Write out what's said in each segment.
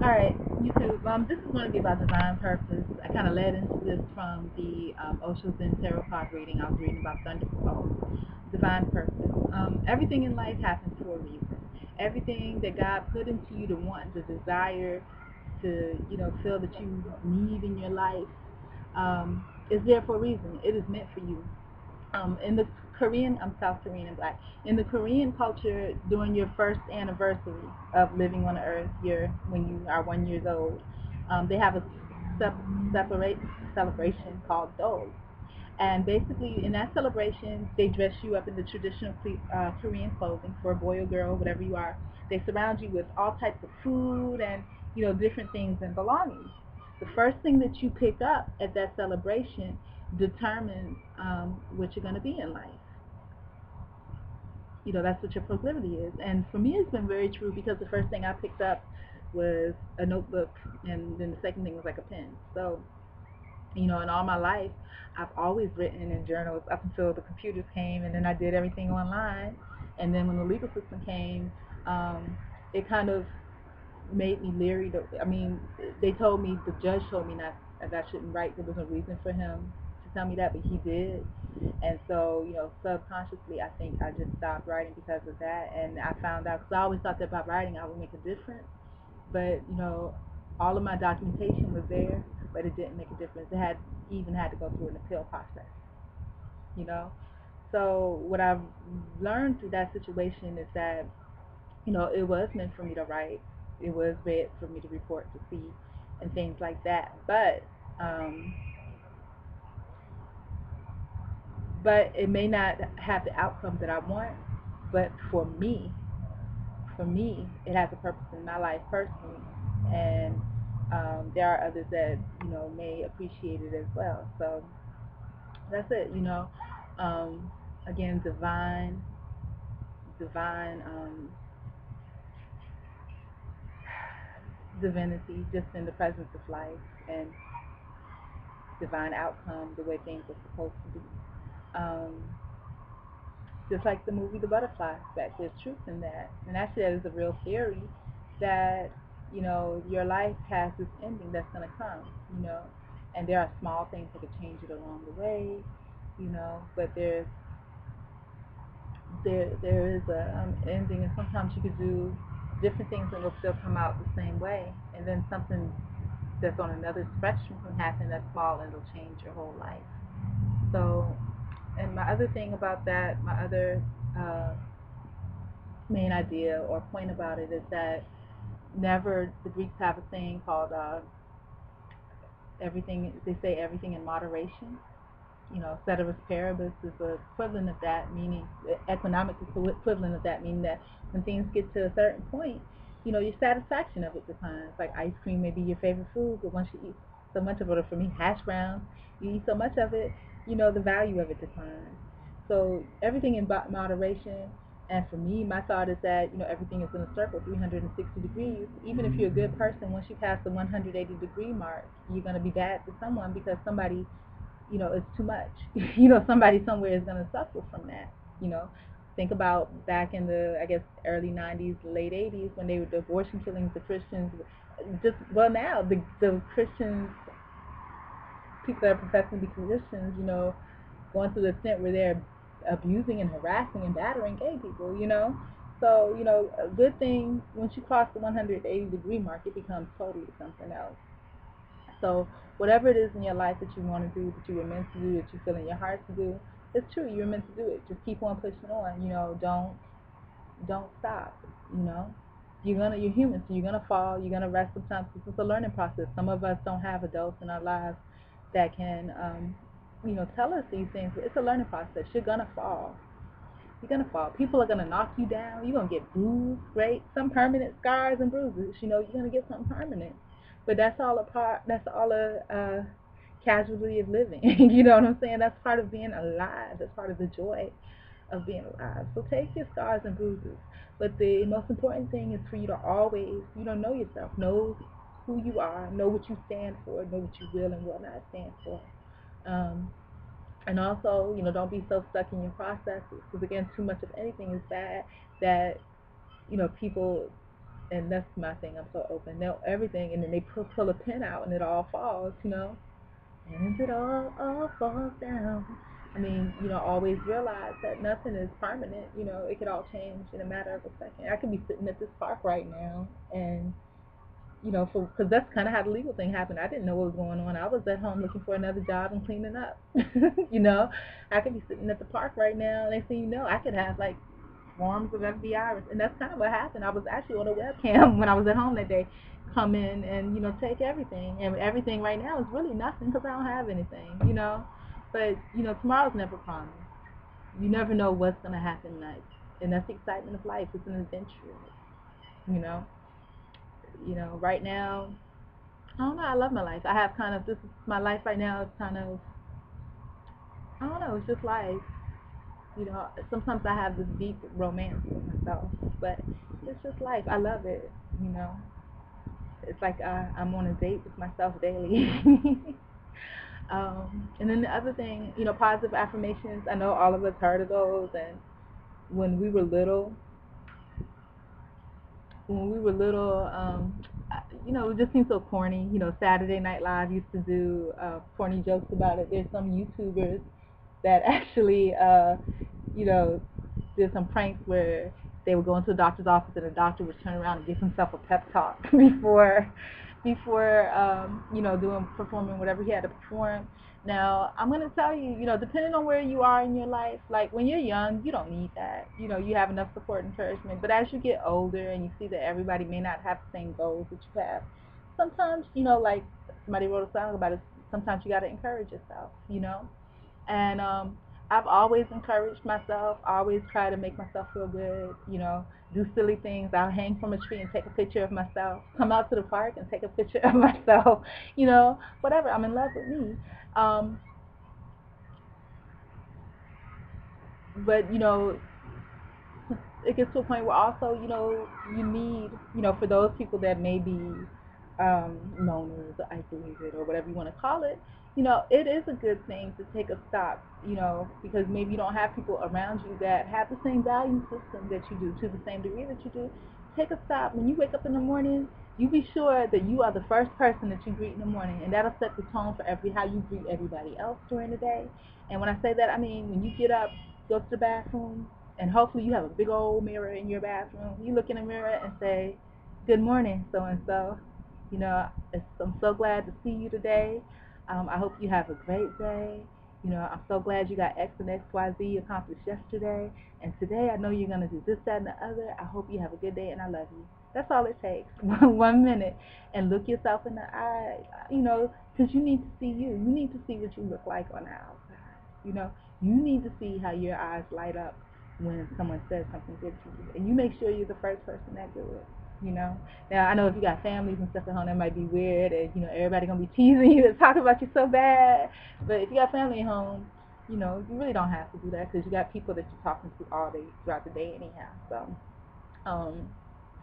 All right, YouTube. This is going to be about divine purpose. I kind of led into this from the Osho Zen Tarot card reading. I was reading about Thunderbolt, divine purpose. Everything in life happens for a reason. Everything that God put into you to want, the desire to, feel that you need in your life, is there for a reason. It is meant for you. In the Korean, I'm South Korean and black. In the Korean culture, during your first anniversary of living on the earth, when you are 1 year old, they have a sep- separate celebration called Dole. And basically, in that celebration, they dress you up in the traditional Korean clothing for a boy or girl, whatever you are. They surround you with all types of food and different things and belongings. The first thing that you pick up at that celebration determines what you're going to be in life. That's what your proclivity is. And for me, it's been very true because the first thing I picked up was a notebook, and then the second thing was like a pen. So in all my life, I've always written in journals up until the computers came, and then I did everything online. And then when the legal system came, it kind of made me leery. They told me, the judge told me not that I shouldn't write. There was no reason for him to tell me that, but he did. And so, subconsciously, I think I just stopped writing because of that. And I found out, because I always thought that by writing I would make a difference, but all of my documentation was there, but it didn't make a difference. It had even had to go through an appeal process. You know, so what I've learned through that situation is that it was meant for me to write. It was meant for me to report to see and things like that. Um, but it may not have the outcome that I want. But for me, it has a purpose in my life personally, and there are others that may appreciate it as well. So that's it. Um, again, divine divinity, just in the presence of life, and divine outcome, the way things are supposed to be. Um, just like the movie The Butterfly Effect, there's truth in that. And actually, that is a real theory that, your life has this ending that's going to come, and there are small things that could change it along the way, but there is a ending, and sometimes you could do different things and it'll still come out the same way, and then something that's on another spectrum can happen that's small and it'll change your whole life. So, and my other thing about that, my other uh, main idea or point about it is that never, the Greeks have a saying called everything, they say everything in moderation. Ceteris paribus is the equivalent of that, meaning economic equivalent of that, meaning that when things get to a certain point, your satisfaction of it declines. Like ice cream may be your favorite food, but once you eat so much of it, or for me, hash browns, you eat so much of it, the value of it declines. So everything in moderation. And for me, my thought is that everything is in a circle, 360 degrees. Even if you're a good person, once you pass the 180-degree mark, you're going to be bad to someone because somebody it's too much. Somebody somewhere is going to suffer from that. You know, think about back in the, I guess, early 90s, late 80s, when they were the abortion killings, the Christians, just, well, now, the Christians, people that are professing to be Christians, going to the extent where they're abusing and harassing and battering gay people, So, a good thing, once you cross the 180-degree mark, it becomes totally something else. So whatever it is in your life that you want to do, that you were meant to do, that you feel in your heart to do, it's true. You were meant to do it. Just keep on pushing on. Don't stop. You're human, so you're gonna fall. You're gonna rest sometimes. It's a learning process. Some of us don't have adults in our lives that can, tell us these things. But it's a learning process. You're gonna fall. You're gonna fall. People are gonna knock you down. You're gonna get bruised, right? Some permanent scars and bruises. You're gonna get something permanent. But that's all a part. That's all a casualty of living. You know what I'm saying? That's part of being alive. That's part of the joy of being alive. So take your scars and bruises. But the most important thing is for you to always, know yourself, know who you are, know what you stand for, know what you will and will not stand for. Um, and also, don't be so stuck in your processes, because again, too much of anything is bad, that people And that's my thing. I'm so open. They'll everything, and then they pull a pin out, and it all falls. And it all falls down. I mean, always realize that nothing is permanent. It could all change in a matter of a second. I could be sitting at this park right now, and because that's kind of how the legal thing happened. I didn't know what was going on. I was at home looking for another job and cleaning up. you know, I could be sitting at the park right now, and next thing you know, I could have like swarms of FBI, and that's kind of what happened. I was actually on a webcam when I was at home that day, come in and take everything, and everything right now is really nothing because I don't have anything. But tomorrow's never promised. You never know what's gonna happen next, and that's the excitement of life. It's an adventure. You know. Right now, I don't know. I love my life. I have kind of this is my life right now. It's kind of I don't know. It's just life. Sometimes I have this deep romance with myself, but it's just life. I love it. You know, it's like I'm on a date with myself daily. And then the other thing, positive affirmations. I know all of us heard of those, and when we were little, it just seems so corny. Saturday Night Live used to do corny jokes about it. There's some YouTubers that actually, did some pranks where they would go into a doctor's office and the doctor would turn around and give himself a pep talk before performing whatever he had to perform. Now, I'm going to tell you, depending on where you are in your life, like when you're young, you don't need that. You have enough support and encouragement. But as you get older and you see that everybody may not have the same goals that you have, sometimes, like somebody wrote a song about it, sometimes you got to encourage yourself. And I've always encouraged myself, always try to make myself feel good, do silly things. I'll hang from a tree and take a picture of myself, come out to the park and take a picture of myself, whatever. I'm in love with me. Um, but, it gets to a point where also, you need, for those people that may be loners or isolated or whatever you want to call it, it is a good thing to take a stop, because maybe you don't have people around you that have the same value system that you do to the same degree that you do. Take a stop. When you wake up in the morning, you be sure that you are the first person that you greet in the morning, and that'll set the tone for how you greet everybody else during the day. And when I say that, I mean when you get up, go to the bathroom, and hopefully you have a big old mirror in your bathroom. You look in the mirror and say, "Good morning, so and so. I'm so glad to see you today. I hope you have a great day. I'm so glad you got X and X, Y, Z accomplished yesterday. And today I know you're going to do this, that, and the other. I hope you have a good day, and I love you." That's all it takes. 1 minute. And look yourself in the eye, because you need to see you. You need to see what you look like on the outside. You need to see how your eyes light up when someone says something good to you. And you make sure you're the first person that do it. Now I know if you got families and stuff at home, that might be weird, and everybody gonna be teasing you and talking about you so bad. But if you got family at home, you really don't have to do that because you got people that you're talking to all day throughout the day anyhow. So,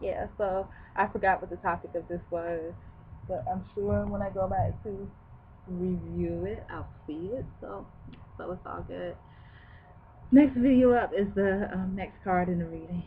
yeah. So I forgot what the topic of this was, but I'm sure when I go back to review it, I'll see it. So it's all good. Next video up is the next card in the reading.